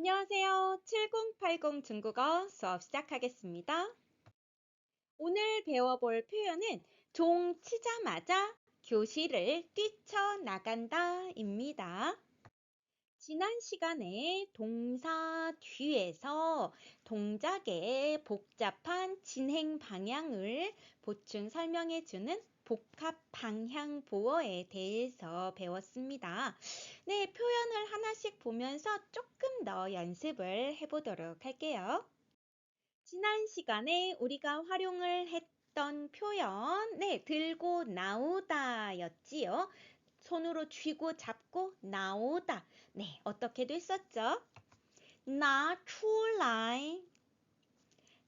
안녕하세요. 7080 중국어 수업 시작하겠습니다. 오늘 배워볼 표현은 종 치자마자 교실을 뛰쳐나간다입니다. 지난 시간에 동사 뒤에서 동작의 복잡한 진행 방향을 보충 설명해주는 복합 방향 보어에 대해서 배웠습니다. 네, 표현을 하나씩 보면서 조금 더 연습을 해보도록 할게요. 지난 시간에 우리가 활용을 했던 표현, 네, 들고 나오다 였지요. 손으로 쥐고 잡고 나오다. 네, 어떻게도 했었죠? 拿出来，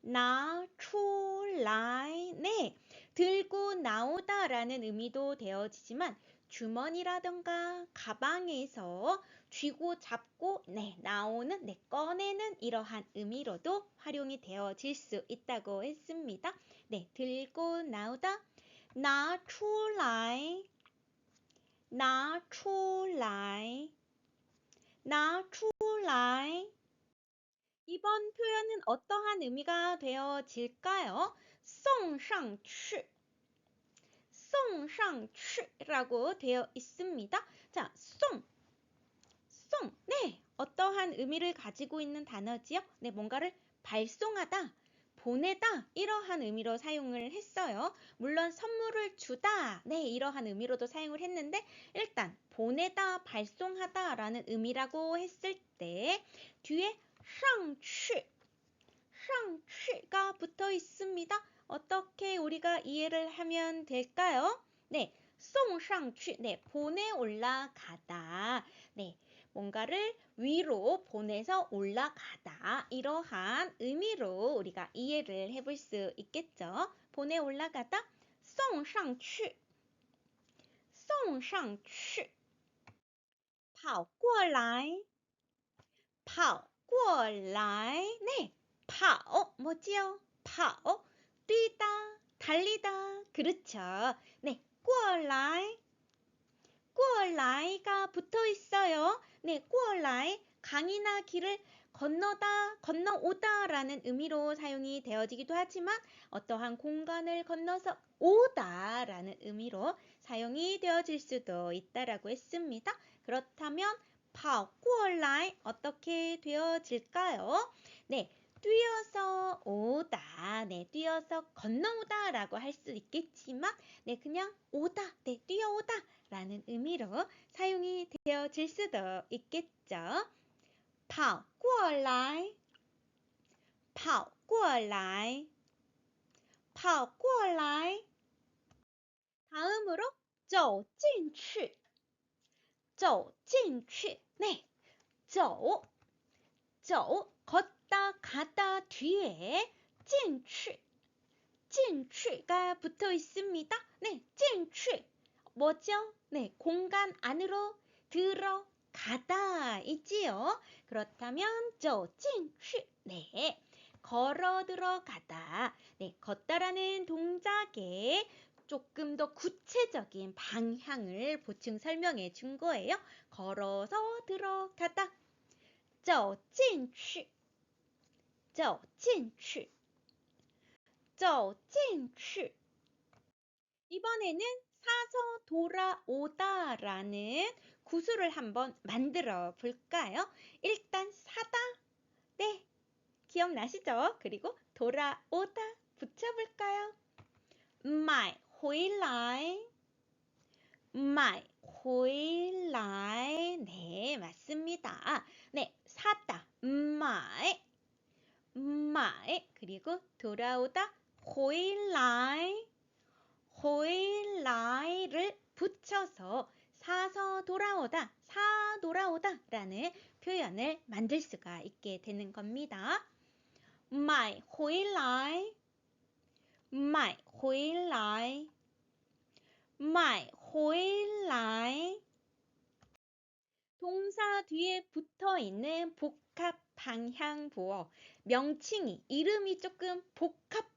拿出来. 네, 들고 나오다라는 의미도 되어지지만 주머니라던가 가방에서 쥐고 잡고 네, 나오는, 네, 꺼내는 이러한 의미로도 활용이 되어질 수 있다고 했습니다. 네, 들고 나오다, 拿出来，拿出来，拿出来. 이번 표현은 어떠한 의미가 되어질까요? 送上去라고 되어 있습니다. 자, 송, 네, 어떠한 의미를 가지고 있는 단어지요? 네, 뭔가를 발송하다, 보내다 이러한 의미로 사용을 했어요. 물론 선물을 주다, 네, 이러한 의미로도 사용을 했는데 일단 보내다, 발송하다 라는 의미라고 했을 때 뒤에 上去가 붙어 있습니다. 어떻게 우리가 이해를 하면 될까요? 네, 送上去, 네, 보내 올라가다. 네, 뭔가를 위로 보내서 올라가다. 이러한 의미로 우리가 이해를 해볼 수 있겠죠. 보내 올라가다, 送上去，送上去. 跑过来，跑过来. 네, 跑, 뭐지요? 跑, 뛰다, 달리다. 그렇죠. 네, 过来，过来가 붙어 있어요. 네, 过来, 강이나 길을 건너다, 건너오다 라는 의미로 사용이 되어지기도 하지만 어떠한 공간을 건너서 오다 라는 의미로 사용이 되어질 수도 있다라고 했습니다. 그렇다면 跑过来 어떻게 되어질까요? 네, 뛰어서 오다, 네, 뛰어서 건너오다 라고 할 수 있겠지만 네, 그냥 오다, 네, 뛰어오다 라는 의미로 사용이 되어질 수도 있겠죠. 跑过来，跑过来，跑过来. 다음으로 走进去，走进去. 네, 走, 걷다, 가다 뒤에 进去가 붙어 있습니다. 네, 进去. 뭐죠? 네, 공간 안으로 들어가다 있지요. 그렇다면 走进去. 네, 걸어 들어가다. 네, 걷다라는 동작에 조금 더 구체적인 방향을 보충 설명해 준 거예요. 걸어서 들어가다. 走进去，走进去. 이번에는 사서 돌아오다라는 구술을 한번 만들어 볼까요? 일단 사다, 네, 기억나시죠? 그리고 돌아오다 붙여볼까요? 买回来，买回来. 네, 맞습니다. 네, 사다, 买, 그리고 돌아오다, 回来를 붙여서 사서 돌아오다, 사돌아오다 라는 표현을 만들 수가 있게 되는 겁니다. 买回来，买回来. 동사 뒤에 붙어 있는 복합 방향 보어. 명칭이, 이름이 조금 복잡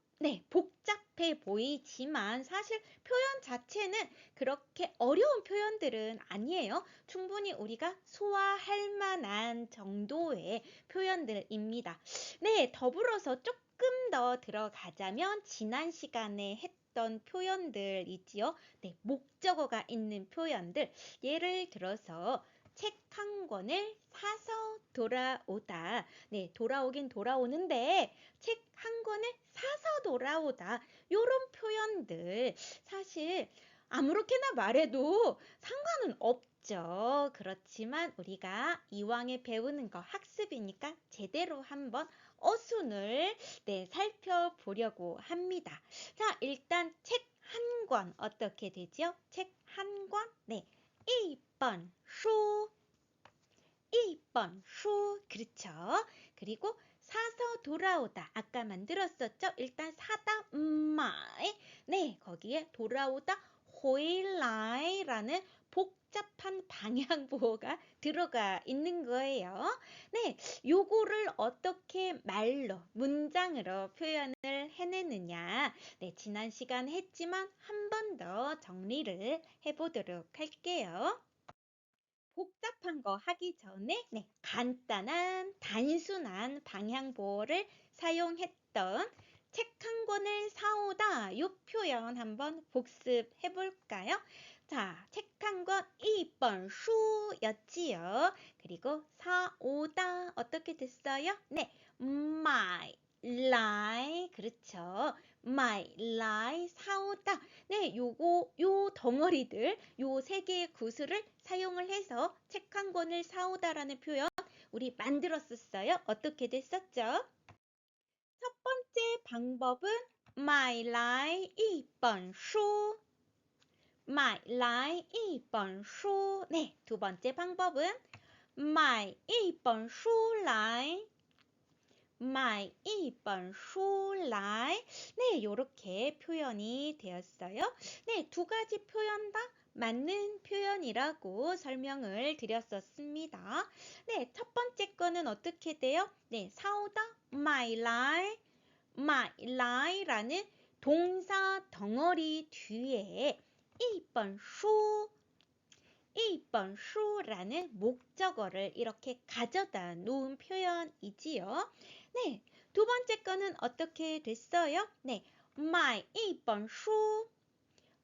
복잡해 보이지만 사실 표현 자체는 그렇게 어려운 표현들은 아니에요. 충분히 우리가 소화할 만한 정도의 표현들입니다. 네, 더불어서 조금 더 들어가자면 지난 시간에 했던 표현들이지요. 네, 목적어가 있는 표현들. 예를 들어서 책 한 권을 사서 돌아오다. 네, 돌아오긴 돌아오는데 책 한 권을 사서 돌아오다. 요런 표현들 사실 아무렇게나 말해도 상관은 없죠. 그렇지만 우리가 이왕에 배우는 거 학습이니까 제대로 한번 어순을 살펴보려고 합니다. 자, 일단 책 한 권 어떻게 되죠? 책 한 권? 네, 1本书. 1번 수 그렇죠. 그리고 사서 돌아오다 아까 만들었었죠. 일단 사다 마이 네 거기에 돌아오다 회라이라는 복잡한 방향보호가 들어가 있는 거예요. 네, 요거를 어떻게 말로 문장으로 표현을 해내느냐. 네, 지난 시간 했지만 한 번 더 정리를 해보도록 할게요. 복잡한 거 하기 전에 간단한 단순한 방향보호를 사용했던 책 한 권을 사오다 이 표현 한번 복습해 볼까요? 자, 책 한 권 1번 수였지요. 그리고 사오다 어떻게 됐어요? 네, my lie 그렇죠. my lie 사오다 네, 요 덩어리들, 요 세 개의 구슬을 사용을 해서 책 한 권을 사오다라는 표현 우리 만들었었어요. 어떻게 됐었죠? 첫 번째 방법은 买来一本书. 买来一本书. 네, 두 번째 방법은 买一本书来. 买一本书来. 네, 요렇게 표현이 되었어요. 네, 두 가지 표현 다 맞는 표현이라고 설명을 드렸었습니다. 네, 첫 번째 거는 어떻게 돼요? 네, 사오다, my lie라는 동사 덩어리 뒤에 一本书, 一本书라는 목적어를 이렇게 가져다 놓은 표현이지요. 네, 두 번째 거는 어떻게 됐어요? 네, 买一本书.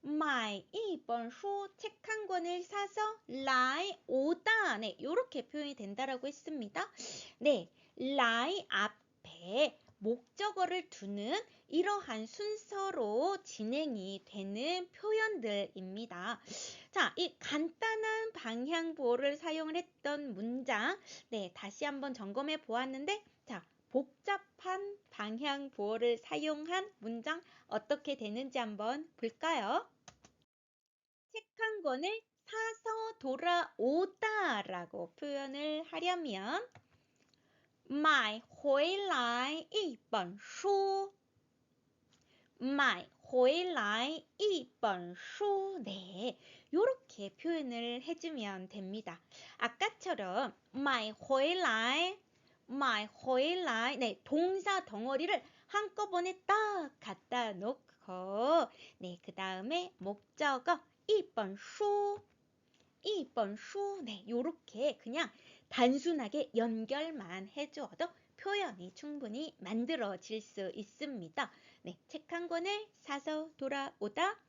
买一本书 책 한 권을 사서 来 오다. 네, 이렇게 표현이 된다라고 했습니다. 네, 来앞에 목적어를 두는 이러한 순서로 진행이 되는 표현들입니다. 자, 이 간단한 방향보호를 사용을 했던 문장, 네, 다시 한번 점검해 보았는데, 자, 복잡한 방향보호를 사용한 문장 어떻게 되는지 한번 볼까요? 책 한 권을 사서 돌아오다 라고 표현을 하려면 买回来一本书. 买回来一本书. 네, 요렇게 표현을 해주면 됩니다. 아까처럼 买回来, 네, 동사 덩어리를 한꺼번에 딱 갖다 놓고, 네, 그 다음에 목적어 一本书, 一本书, 네, 요렇게 그냥 단순하게 연결만 해주어도 표현이 충분히 만들어질 수 있습니다. 네, 책 한 권을 사서 돌아오다.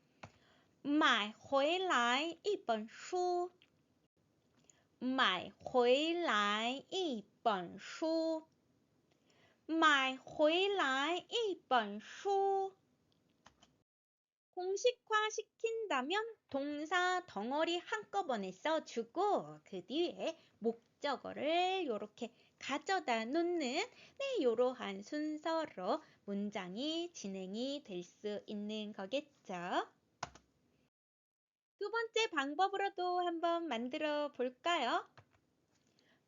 买回来一本书. 买回来一本书. 买回来一本书. 공식화 시킨다면 동사 덩어리 한꺼번에 써주고 그 뒤에 목적어를 이렇게 가져다 놓는 네, 이러한 순서로 문장이 진행이 될 수 있는 거겠죠. 두 번째 방법으로도 한번 만들어 볼까요?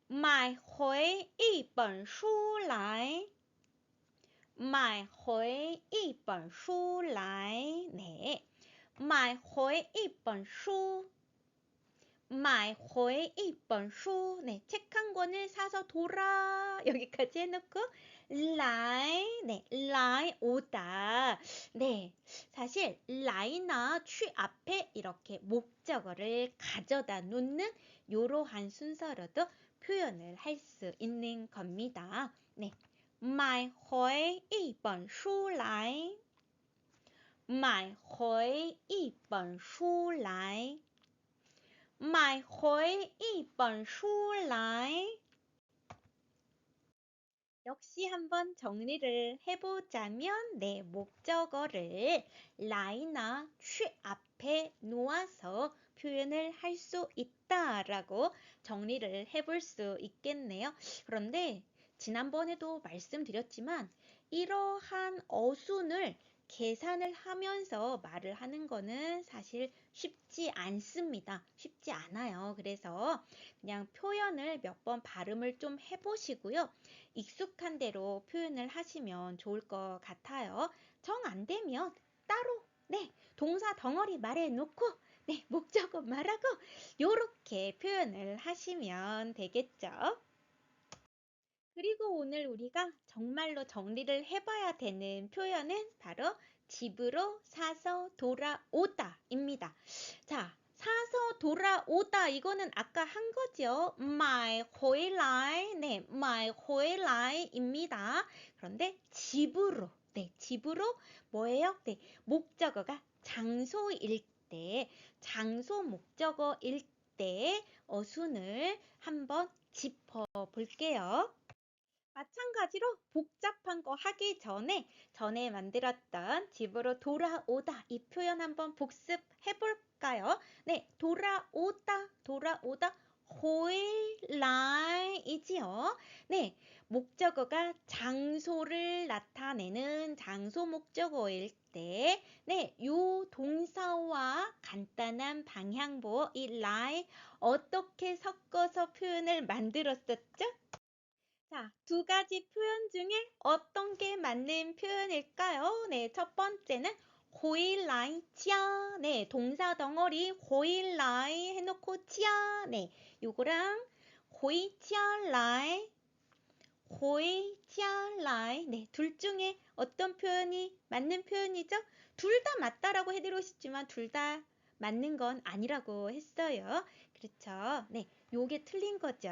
买回一本书来. 买回一本书来. 네. 买回一本书.买回一本书. 네, 책 한 권을 사서 돌아. 여기까지 해놓고, 네, 오다. 네, 사실, 나 취 앞에 이렇게 목적어를 가져다 놓는 이러한 순서로도 표현을 할 수 있는 겁니다. 네, 买回一本书来. 买回一本书来. 买回一本书来. 역시 한번 정리를 해보자면 네, 목적어를 라이나 취 앞에 놓아서 표현을 할 수 있다라고 정리를 해볼 수 있겠네요. 그런데 지난번에도 말씀드렸지만 이러한 어순을 계산을 하면서 말을 하는 거는 사실 쉽지 않습니다. 쉽지 않아요. 그래서 그냥 표현을 몇 번 발음을 좀 해보시고요. 익숙한 대로 표현을 하시면 좋을 것 같아요. 정 안 되면 따로 네, 동사 덩어리 말해놓고 네, 목적어 말하고 요렇게 표현을 하시면 되겠죠. 그리고 오늘 우리가 정말로 정리를 해봐야 되는 표현은 바로 집으로 사서 돌아오다입니다. 자, 사서 돌아오다 이거는 아까 한 거죠. 买回来. 네, 买回来입니다. 그런데 집으로, 네, 집으로 뭐예요? 네, 목적어가 장소일 때, 장소 목적어일 때 어순을 한번 짚어 볼게요. 마찬가지로 복잡한 거 하기 전에 만들었던 집으로 돌아오다 이 표현 한번 복습해 볼까요? 네, 돌아오다, 回来이지요. 네, 목적어가 장소를 나타내는 장소 목적어일 때, 네, 요 동사와 간단한 방향보 이 lie 어떻게 섞어서 표현을 만들었었죠? 자, 두 가지 표현 중에 어떤 게 맞는 표현일까요? 네, 첫 번째는 回来家. 네, 동사 덩어리 回来 해놓고 家. 네, 요거랑 回家来. 네, 둘 중에 어떤 표현이 맞는 표현이죠? 둘 다 맞다라고 해드리고 싶지만 둘 다 맞는 건 아니라고 했어요. 그렇죠? 네, 요게 틀린 거죠.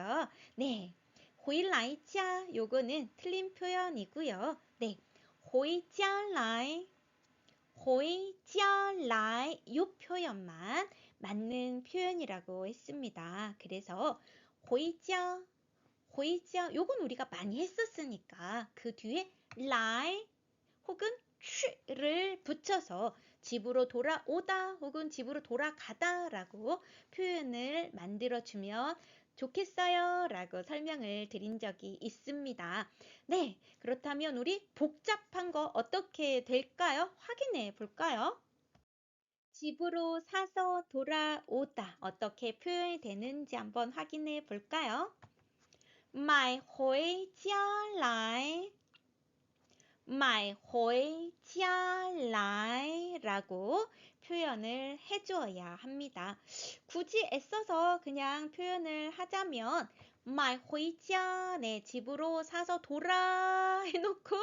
네. 回来家 요거는 틀린 표현이고요. 네, 回家来요 표현만 맞는 표현이라고 했습니다. 그래서 回家 요건 우리가 많이 했었으니까 그 뒤에 来혹은 취를 붙여서 집으로 돌아오다 혹은 집으로 돌아가다 라고 표현을 만들어주면 좋겠어요 라고 설명을 드린 적이 있습니다. 네, 그렇다면 우리 복잡한 거 어떻게 될까요? 확인해 볼까요? 집으로 사서 돌아오다 어떻게 표현이 되는지 한번 확인해 볼까요? 买回家来买回家来라고 표현을 해주어야 합니다. 굳이 애써서 그냥 표현을 하자면 买回家 네, 집으로 사서 돌아 해놓고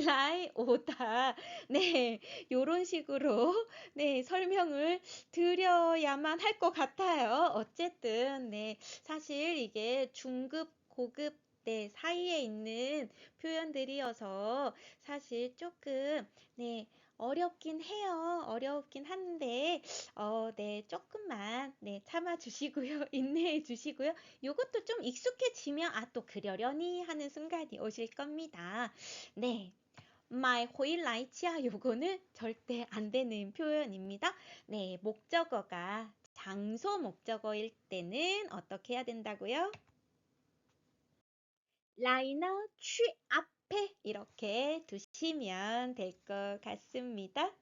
라이 오다 네, 요런 식으로 네, 설명을 드려야만 할 것 같아요. 어쨌든 네, 사실 이게 중급 고급 네, 사이에 있는 표현들이어서 사실 조금 네, 어렵긴 해요. 어렵긴 한데 네, 조금만 네, 참아 주시고요. 인내해 주시고요. 요것도 좀 익숙해지면 또 그러려니 하는 순간이 오실 겁니다. 네. 买回来家 요거는 절대 안 되는 표현입니다. 네, 목적어가 장소 목적어일 때는 어떻게 해야 된다고요? 라이나 취 앞에 이렇게 두시면 될 것 같습니다.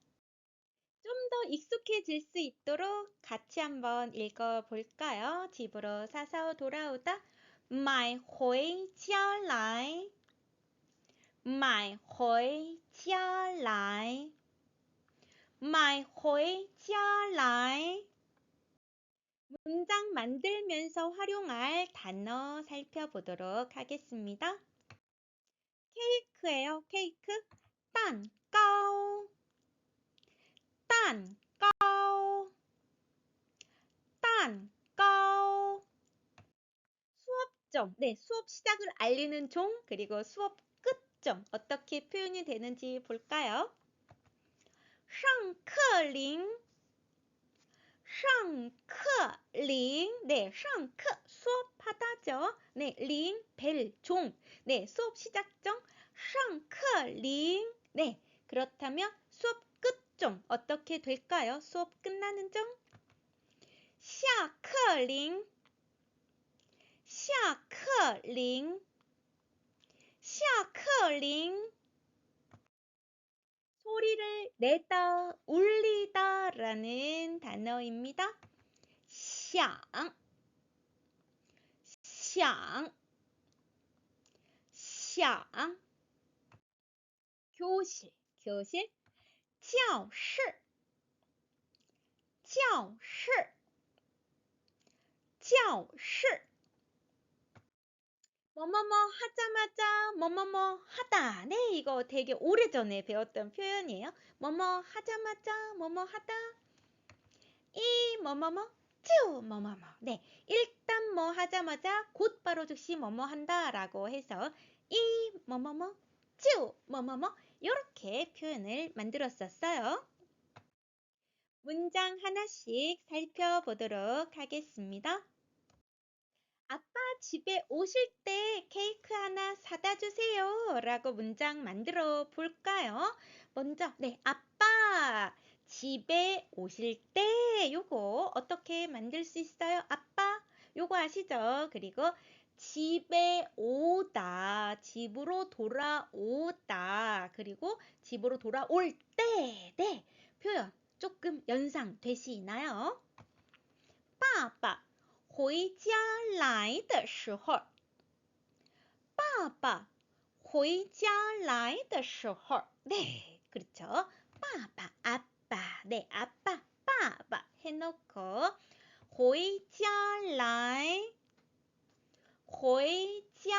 좀 더 익숙해질 수 있도록 같이 한번 읽어볼까요? 집으로 사서 돌아오다. 买回家来. 买回家来. 买回家来. 문장 만들면서 활용할 단어 살펴보도록 하겠습니다. 케이크예요. 케이크. 蛋糕, 蛋糕, 蛋糕. 수업점. 네, 수업 시작을 알리는 종, 그리고 수업 끝점. 어떻게 표현이 되는지 볼까요? 上课铃, 上课铃. 네, 上课 수업하다죠. 네, 링, 벨, 종. 네, 수업 시작점. 上课铃. 네, 그렇다면 수업 끝점 어떻게 될까요? 수업 끝나는 점. 下课铃, 下课铃, 下课铃. 소리를 내다, 울리다 라는 단어입니다. 响, 响, 响. 교실, 교실. 教室, 教室, 教室. 뭐뭐뭐 하자마자 뭐뭐뭐 하다. 네, 이거 되게 오래전에 배웠던 표현이에요. 뭐뭐 하자마자 뭐뭐 하다. 이 뭐뭐뭐 쭈 뭐뭐뭐. 네, 일단 뭐 하자마자 곧바로 즉시 뭐뭐 한다라고 해서 이 뭐뭐뭐 쭈 뭐뭐뭐 이렇게 표현을 만들었었어요. 문장 하나씩 살펴보도록 하겠습니다. 아빠 집에 오실 때 케이크 하나 사다 주세요 라고 문장 만들어 볼까요? 먼저 네, 아빠 집에 오실 때 요거 어떻게 만들 수 있어요? 아빠 요거 아시죠? 그리고 집에 오다, 집으로 돌아오다, 그리고 집으로 돌아올 때, 네, 표현 조금 연상되시나요? 爸爸回家来的时候，爸爸回家来的时候. 네, 그렇죠. 빠빠, 아빠. 네, 아빠, 빠빠 해놓고 回家来, 回家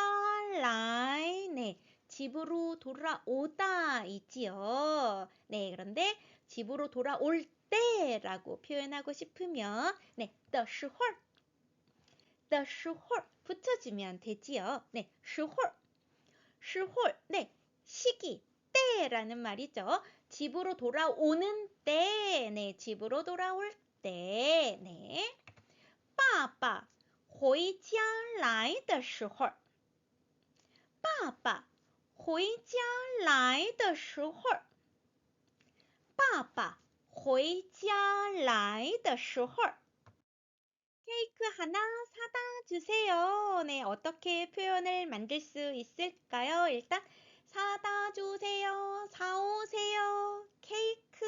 来. 네, 집으로 돌아오다 이지요. 네, 그런데 집으로 돌아올 때라고 표현하고 싶으면 네, 的时候的时候 붙여주면 되지요. 네, 时候, 时候, 네, 시기, 때라는 말이죠. 집으로 돌아오는 때, 네, 집으로 돌아올 때, 네. 爸爸回家来的时候，爸爸回家来的时候，爸爸回家来的时候. 케이크 하나 사다 주세요. 네, 어떻게 표현을 만들 수 있을까요? 일단 사다 주세요. 사오세요. 케이크.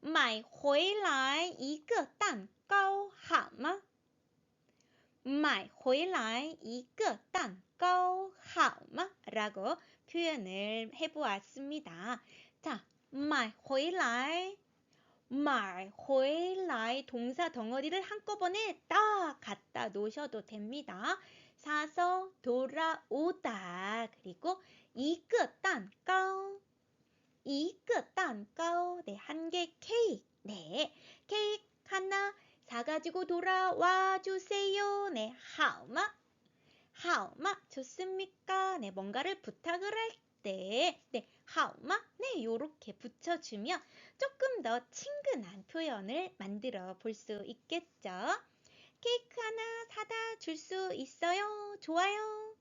买回来一个蛋糕好吗?买回来一个蛋糕好吗? 라고 표현을 해보았습니다. 자, 买回来 买回来 동사 덩어리를 한꺼번에 딱 갖다 놓으셔도 됩니다. 사서 돌아오다. 그리고 一个蛋糕, 一个蛋糕. 네, 한 개 케이크. 네, 케이크 하나 사가지고 돌아와 주세요. 네, 好吗? 好吗? 좋습니까? 네, 뭔가를 부탁을 할 때, 네, 好吗? 네, 요렇게 붙여주면 조금 더 친근한 표현을 만들어 볼 수 있겠죠. 케이크 하나 사다 줄 수 있어요? 좋아요.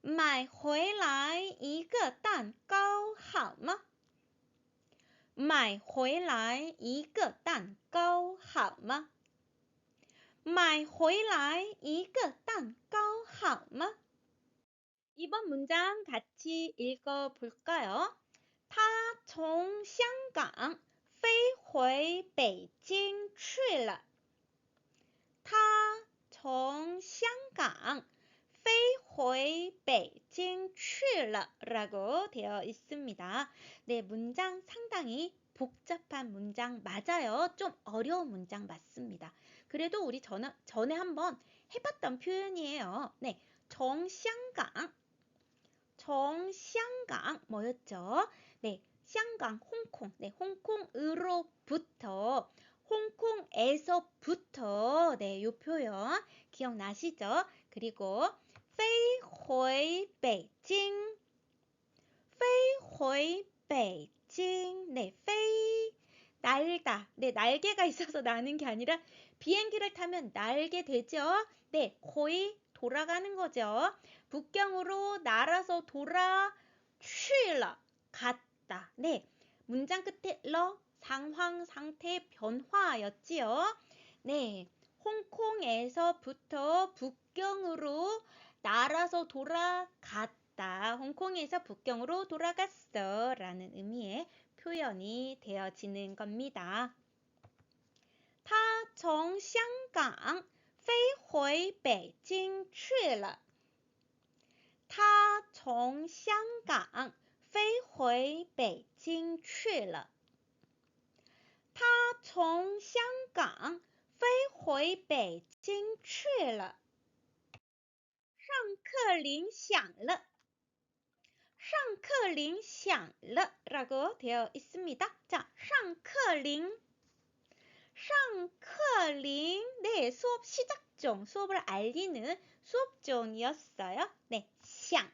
买回来一个蛋糕好吗?买回来一个蛋糕好吗?买回来一个蛋糕好吗? 이번 문장 같이 읽어볼까요? 他从香港飞回北京去了. 他从香港飞回北京去了라고 되어 있습니다. 네, 문장 상당히 복잡한 문장 맞아요. 좀 어려운 문장 맞습니다. 그래도 우리 전에 한번 해봤던 표현이에요. 네, 정샹강. 정샹강 뭐였죠? 네, 샹강, 홍콩. 네, 홍콩으로부터, 홍콩에서부터. 네, 요 표현 기억나시죠? 그리고 飞回北京 飞回北京 네, 飞 날다. 네, 날개가 있어서 나는 게 아니라 비행기를 타면 날게 되죠. 네, 거의 돌아가는 거죠. 북경으로 날아서 돌아 취라 갔다. 네, 문장 끝에 러 상황 상태 변화였지요. 네, 홍콩에서부터 북경으로 날아서 돌아갔다. 홍콩에서 북경으로 돌아갔어 라는 의미의 표현이 되어지는 겁니다. 他从香港飞回北京去了。他从香港飞回北京去了。他从香港飞回北京去了。上课铃响了。上课铃响了라고 되어 있습니다. 자, 上课铃. 上课铃. 네, 수업 시작종, 수업을 알리는 수업종이었어요. 네, 响.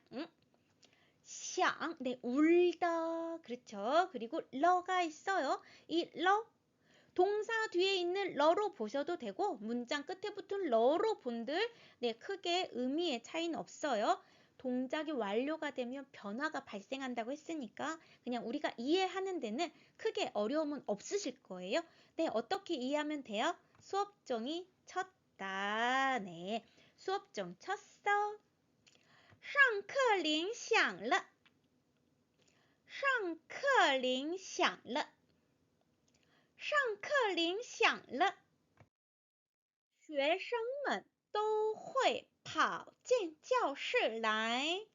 响. 네, 울다. 그렇죠. 그리고 러가 있어요. 이 러, 동사 뒤에 있는 러로 보셔도 되고 문장 끝에 붙은 러로 본들 네, 크게 의미의 차이는 없어요. 동작이 완료가 되면 변화가 발생한다고 했으니까 그냥 우리가 이해하는 데는 크게 어려움은 없으실 거예요. 네, 어떻게 이해하면 돼요? 수업종이 쳤다. 네, 수업종 쳤어. 上课铃响了。上课铃响了。上课铃响了。学生们都会跑进教室来。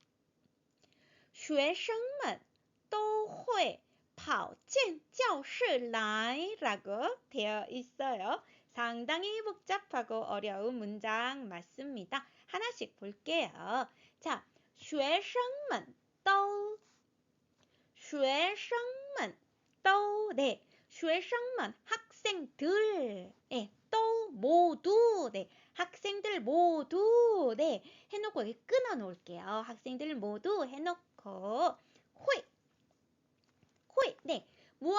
学生们都会跑进教室来라고 되어 있어요. 상당히 복잡하고 어려운 문장 맞습니다. 하나씩 볼게요. 자, 学生们都 学生们都 네, 学生们 학생들 네, 또 모두 네, 학생들 모두 네, 해놓고 여기 끊어 놓을게요. 학생들 모두 해놓고 회, 네, 무엇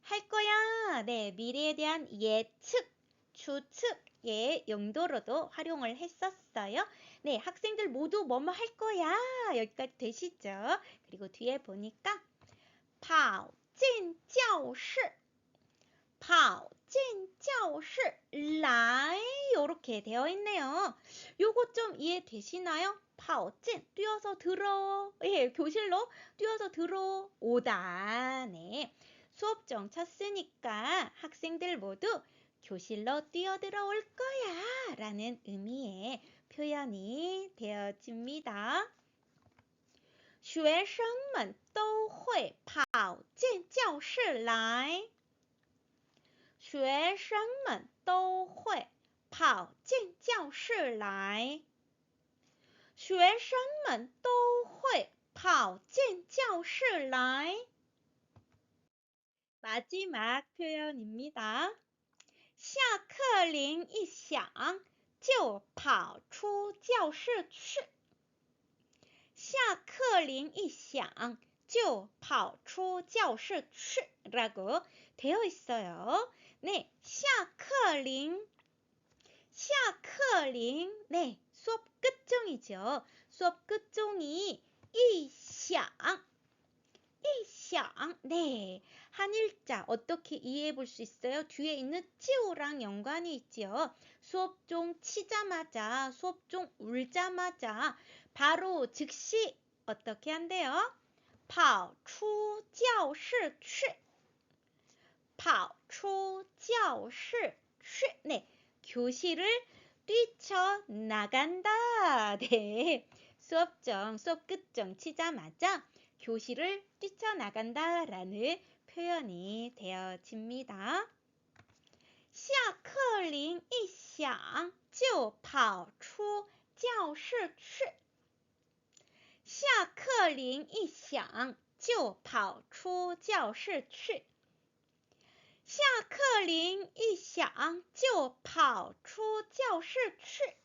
할 거야. 네, 미래에 대한 예측, 추측의 용도로도 활용을 했었어요. 네, 학생들 모두 뭐뭐 할 거야. 여기까지 되시죠? 그리고 뒤에 보니까 跑进教室 跑进教室 来 이렇게 되어 있네요. 요거 좀 이해되시나요? 跑进 뛰어서 들어. 예, 교실로 뛰어서 들어오다. 네. 수업정 쳤으니까 학생들 모두 교실로 뛰어들어올 거야 라는 의미의 표현이 되어집니다. 学生们都会跑进教室来。学生们都会跑进教室来。学生们都会跑进教室来。 마지막 표현입니다. 下课铃一响就跑出教室去。下课铃一响就跑出教室去라고 되어 있어요. 네, 下课铃 下课铃 네, 수업 끝종이죠. 수업 끝종이 一响 一响 네, 한일자 어떻게 이해해 볼 수 있어요? 뒤에 있는 찌우랑 연관이 있죠. 수업종 치자마자, 수업종 울자마자 바로 즉시 어떻게 한대요? 跑出教室去跑出教室去 네, 교실을 뛰쳐나간다. 네, 수업종, 수업 끝종 치자마자 교실을 뛰쳐나간다 라는 표현이 되어집니다. 下课铃一响就跑出教室去。下课铃一响就跑出教室去。下课铃一响就跑出教室去。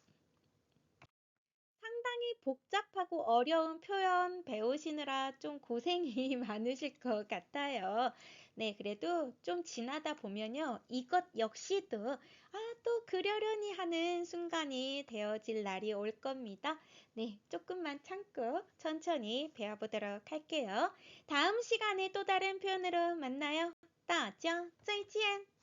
상당히 복잡하고 어려운 표현 배우시느라 좀 고생이 많으실 것 같아요. 네, 그래도 좀 지나다 보면요. 이것 역시도 또 그려려니 하는 순간이 되어질 날이 올 겁니다. 네, 조금만 참고 천천히 배워보도록 할게요. 다음 시간에 또 다른 표현으로 만나요. 大家再见。